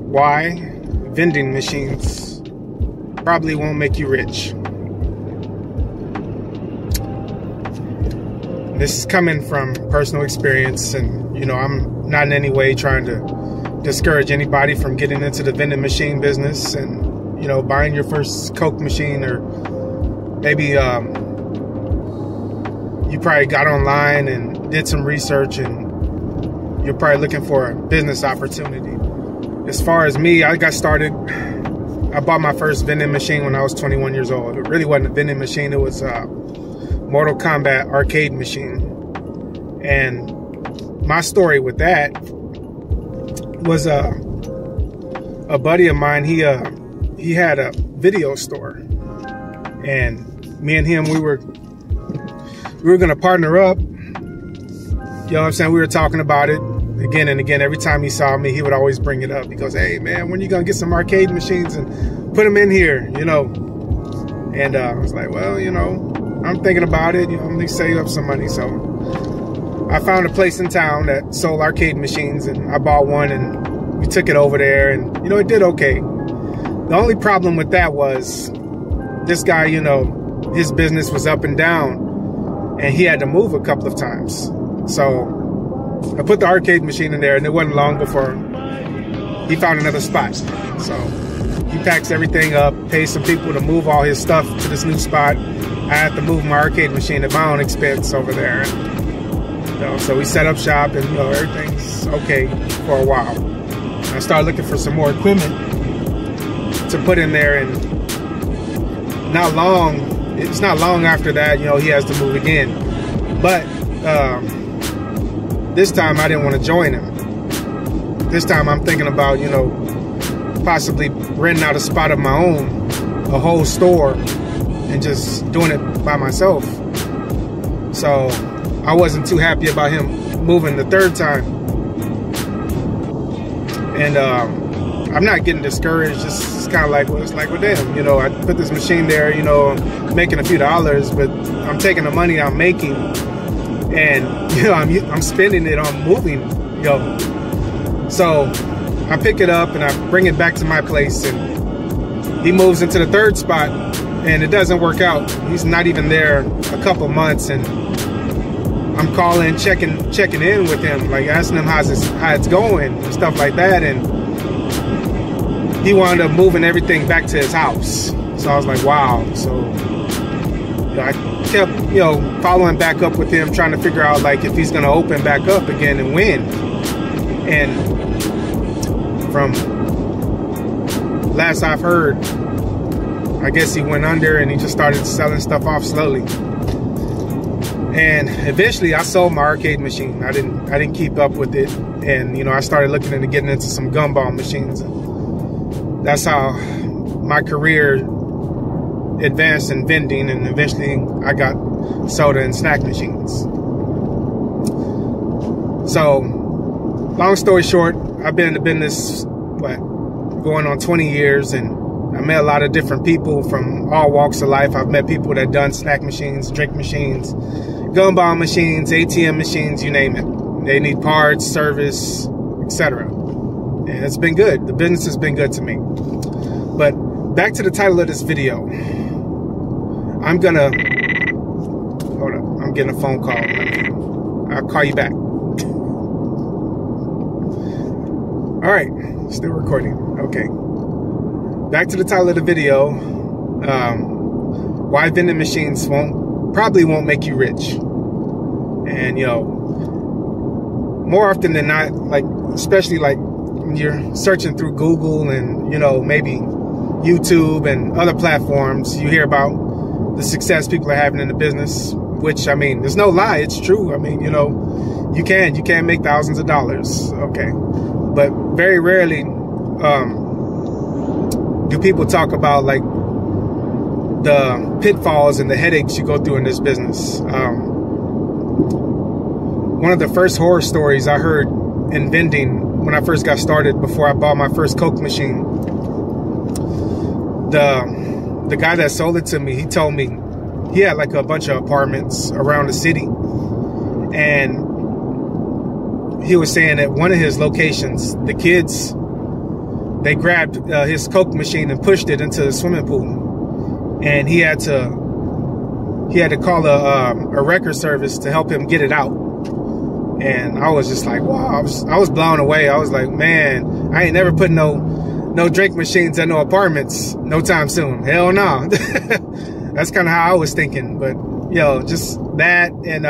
Why vending machines probably won't make you rich. This is coming from personal experience, and you know, I'm not in any way trying to discourage anybody from getting into the vending machine business and, you know, buying your first Coke machine, or maybe you probably got online and did some research and you're probably looking for a business opportunity. As far as me, I got started, I bought my first vending machine when I was 21 years old. It really wasn't a vending machine, it was a Mortal Kombat arcade machine. And my story with that was a buddy of mine. He had a video store, and me and him, we were gonna partner up. You know what I'm saying? We were talking about it again and again. Every time he saw me, he would always bring it up. He goes, "Hey man, when you gonna get some arcade machines and put them in here?" You know. And I was like, "Well, you know, I'm thinking about it. You know, I'm gonna save up some money." So I found a place in town that sold arcade machines, and I bought one, and we took it over there, and you know, it did okay. The only problem with that was this guy, you know, his business was up and down, and he had to move a couple of times. So I put the arcade machine in there, and it wasn't long before he found another spot. So he packs everything up, pays some people to move all his stuff to this new spot. I had to move my arcade machine at my own expense over there. You know, so we set up shop, and you know, everything's okay for a while. I started looking for some more equipment to put in there, and it's not long after that, you know, he has to move again. But this time I didn't want to join him. This time I'm thinking about, you know, possibly renting out a spot of my own, a whole store, and just doing it by myself. So I wasn't too happy about him moving the third time. And I'm not getting discouraged. It's kind of like, well, it's like with them. You know, I put this machine there, you know, making a few dollars, but I'm taking the money I'm making, and you know, I'm spending it on moving, you know. So I pick it up and I bring it back to my place, and he moves into the third spot, and it doesn't work out. He's not even there a couple months, and I'm calling, checking in with him, like asking him how it's going and stuff like that. And he wound up moving everything back to his house. So I was like, wow. So you know, I kept, you know, following back up with him, trying to figure out like if he's gonna open back up again and when. And from last I've heard, I guess he went under and he just started selling stuff off slowly. And eventually I sold my arcade machine. I didn't keep up with it. And you know, I started looking into getting into some gumball machines. That's how my career advanced in vending, and eventually I got soda and snack machines. So long story short, I've been in the business, going on 20 years, and I met a lot of different people from all walks of life. I've met people that done snack machines, drink machines, gumball machines, ATM machines, you name it. They need parts, service, etc. And it's been good. The business has been good to me. But back to the title of this video. I'm gonna, hold up, I'm getting a phone call. I'll call you back. All right, still recording. Okay. Back to the title of the video. Why vending machines probably won't make you rich. And you know, more often than not, like especially like when you're searching through Google and you know, maybe YouTube and other platforms, you hear about the success people are having in the business, which I mean, there's no lie, it's true. I mean, you know, you can make thousands of dollars, okay? But very rarely do people talk about like the pitfalls and the headaches you go through in this business. One of the first horror stories I heard in vending when I first got started, before I bought my first Coke machine, the guy that sold it to me, he told me he had like a bunch of apartments around the city, and he was saying that one of his locations, the kids they grabbed his Coke machine and pushed it into the swimming pool, and he had to call a record service to help him get it out. And I was just like, wow, I was blown away. I was like, man, I ain't never put no drink machines at no apartments no time soon. Hell no. That's kind of how I was thinking. But yo, just that, and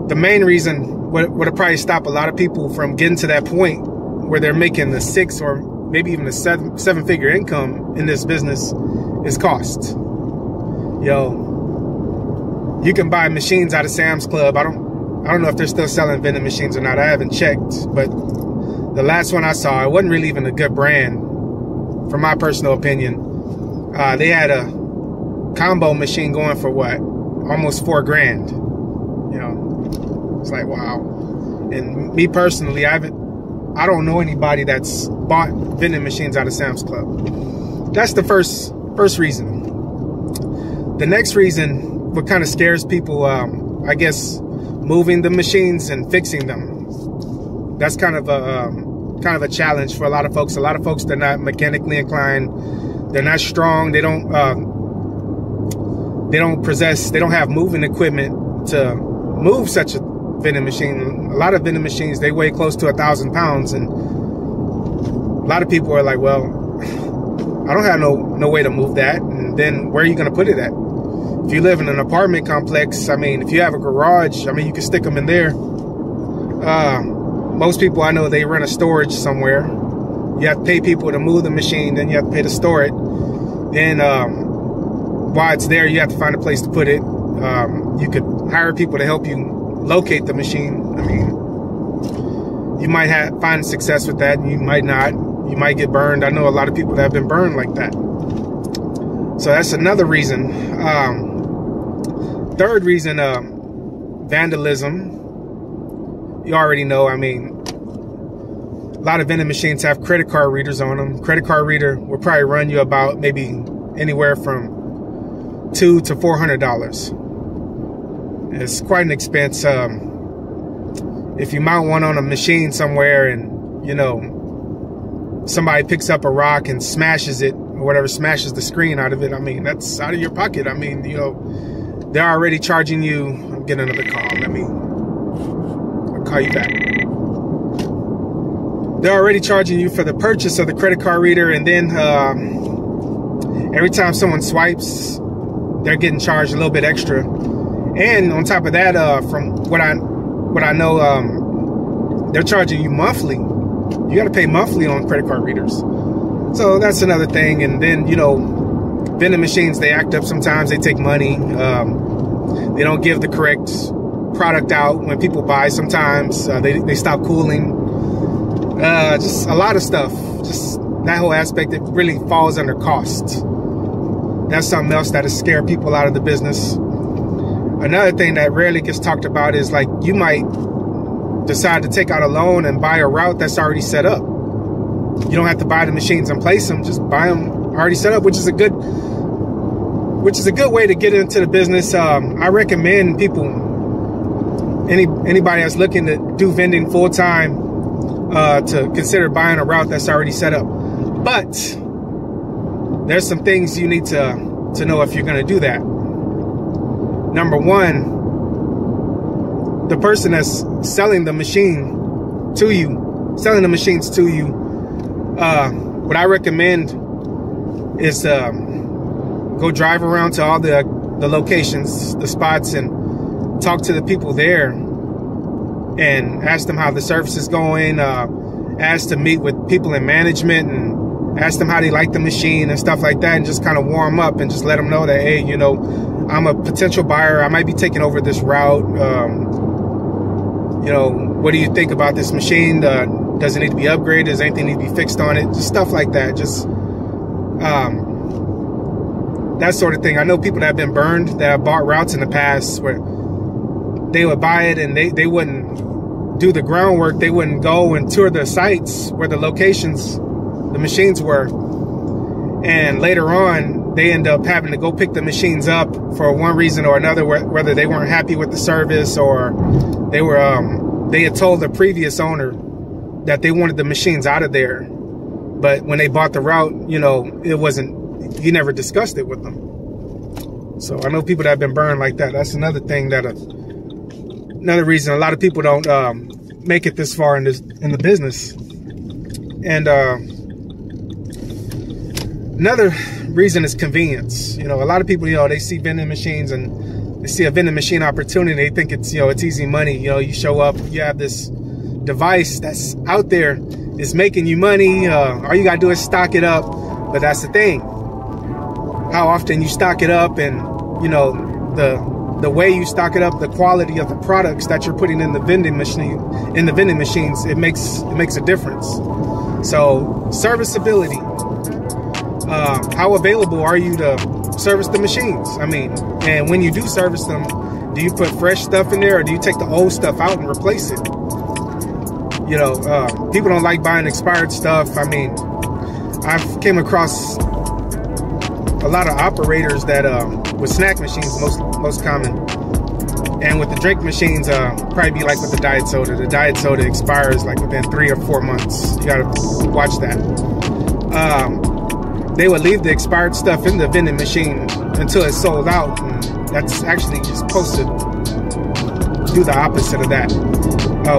the main reason would probably stop a lot of people from getting to that point where they're making the 6 or maybe even a seven-figure income in this business is cost. Yo, you can buy machines out of Sam's Club. I don't know if they're still selling vending machines or not. I haven't checked, but the last one I saw, it wasn't really even a good brand, from my personal opinion. They had a combo machine going for what, almost $4,000. You know, it's like, wow. And me personally, I don't know anybody that's bought vending machines out of Sam's Club. That's the first reason. The next reason, what kind of scares people, I guess, moving the machines and fixing them. That's kind of a challenge for a lot of folks. A lot of folks, they're not mechanically inclined. They're not strong. They don't have moving equipment to move such a vending machine. A lot of vending machines, they weigh close to 1,000 pounds, and a lot of people are like, well, I don't have no way to move that. And then where are you going to put it at? If you live in an apartment complex, I mean, if you have a garage, I mean, you can stick them in there. Most people I know, they rent a storage somewhere. You have to pay people to move the machine, then you have to pay to store it. Then while it's there, you have to find a place to put it. You could hire people to help you locate the machine. I mean, you might find success with that, you might not. You might get burned. I know a lot of people that have been burned like that. So that's another reason. Third reason, vandalism. You already know, I mean, a lot of vending machines have credit card readers on them. Credit card reader will probably run you about maybe anywhere from $200 to $400. It's quite an expense. If you mount one on a machine somewhere and, you know, somebody picks up a rock and smashes it, or whatever, smashes the screen out of it, I mean, that's out of your pocket. I mean, you know, they're already charging you. I'm getting another call. I'll call you back. They're already charging you for the purchase of the credit card reader, and then every time someone swipes, they're getting charged a little bit extra. And on top of that, from what I know, they're charging you monthly. You got to pay monthly on credit card readers. So that's another thing. And then, you know, vending machines, they act up sometimes. They take money. They don't give the correct product out when people buy. Sometimes they stop cooling. Just a lot of stuff. Just that whole aspect, it really falls under cost. That's something else that has scared people out of the business. Another thing that rarely gets talked about is, like, you might decide to take out a loan and buy a route that's already set up. You don't have to buy the machines and place them, just buy them already set up, which is a good way to get into the business. I recommend people, anybody that's looking to do vending full time, to consider buying a route that's already set up. But there's some things you need to know if you're going to do that. Number one, the person that's selling the machine to you, selling the machines to you, what I recommend is go drive around to all the locations, the spots, and talk to the people there and ask them how the service is going, ask to meet with people in management and ask them how they like the machine and stuff like that, and just kind of warm up and just let them know that, hey, you know, I'm a potential buyer. I might be taking over this route. You know, what do you think about this machine? Does it need to be upgraded? Does anything need to be fixed on it? Just stuff like that. Just that sort of thing. I know people that have been burned, that have bought routes in the past where they would buy it and they wouldn't do the groundwork. They wouldn't go and tour the sites where the locations, the machines were. And later on, they end up having to go pick the machines up for one reason or another, whether they weren't happy with the service or they had told the previous owner that they wanted the machines out of there. But when they bought the route, you know, it wasn't, he never discussed it with them. So I know people that have been burned like that. That's another thing that, another reason a lot of people don't make it this far in the business. And another reason is convenience. You know, a lot of people, you know, they see vending machines and they see a vending machine opportunity. They think it's, you know, it's easy money. You know, you show up, you have this device that's out there, is making you money. All you gotta do is stock it up. But that's the thing, how often you stock it up, and you know, the way you stock it up, the quality of the products that you're putting in the vending machines, it makes a difference. So serviceability, how available are you to service the machines? I mean, and when you do service them, do you put fresh stuff in there, or do you take the old stuff out and replace it? You know, people don't like buying expired stuff. I mean, I've came across a lot of operators that with snack machines, most common, and with the drink machines, probably be like with the diet soda. The diet soda expires like within 3 or 4 months. You gotta watch that. They would leave the expired stuff in the vending machine until it's sold out, and that's actually just supposed to do the opposite of that.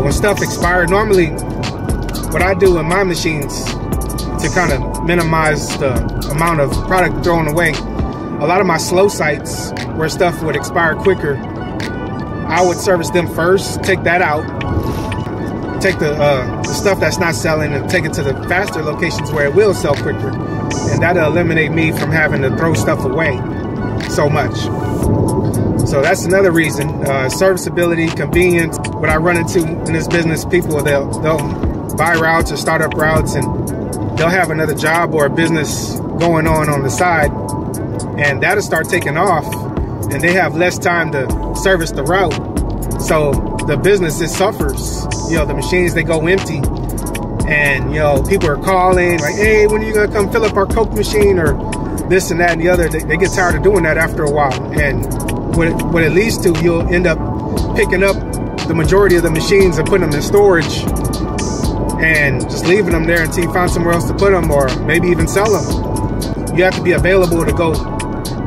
When stuff expired, normally what I do in my machines to kind of minimize the amount of product thrown away, a lot of my slow sites where stuff would expire quicker, I would service them first, take that out, take the stuff that's not selling and take it to the faster locations where it will sell quicker. And that'll eliminate me from having to throw stuff away so much. So that's another reason. Serviceability, convenience. What I run into in this business, people, they'll buy routes or start up routes, and they'll have another job or a business going on the side, and that'll start taking off, and they have less time to service the route. So the business, it suffers. You know, the machines, they go empty, and you know, people are calling like, hey, when are you gonna come fill up our Coke machine, or this and that and the other. They get tired of doing that after a while, and what it leads to, you'll end up picking up the majority of the machines and putting them in storage and just leaving them there until you find somewhere else to put them, or maybe even sell them. You have to be available to go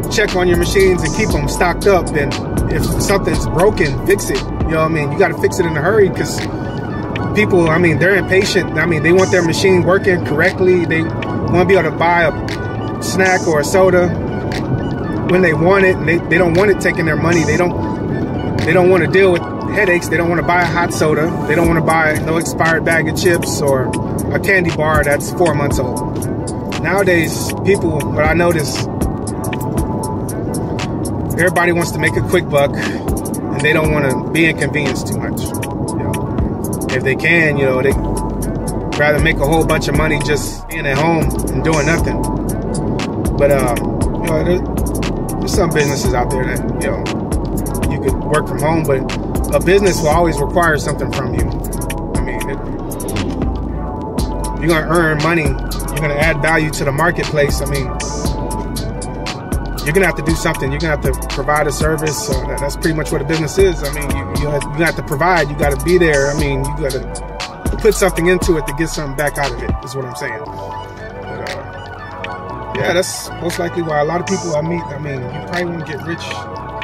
check on your machines and keep them stocked up. And if something's broken, fix it. You know what I mean? You got to fix it in a hurry, because people, I mean, they're impatient. I mean, they want their machine working correctly. They want to be able to buy a snack or a soda when they want it, and they don't want it taking their money. They don't want to deal with headaches. They don't want to buy a hot soda. They don't want to buy no expired bag of chips or a candy bar that's 4 months old. Nowadays, people, what I notice, everybody wants to make a quick buck, and they don't want to be inconvenienced too much. You know, if they can, you know, they rather make a whole bunch of money just being at home and doing nothing. But you know, there's some businesses out there that, you know, you could work from home, but a business will always require something from you. I mean, you're gonna earn money, you're gonna add value to the marketplace. I mean, you're gonna have to do something. You're gonna have to provide a service. So that's pretty much what a business is. I mean, you have to provide. You got to be there. I mean, you got to put something into it to get something back out of it, is what I'm saying. But, yeah, that's most likely why a lot of people I meet, I mean, you probably won't get rich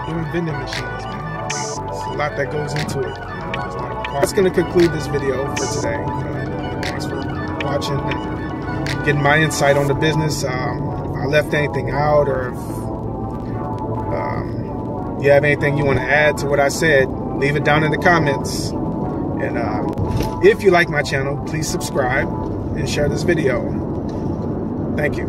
doing vending machines, man. There's a lot that goes into it. That's going to conclude this video for today. Thanks for watching and getting my insight on the business. I left anything out, or if you have anything you want to add to what I said, leave it down in the comments. And if you like my channel, please subscribe and share this video. Thank you.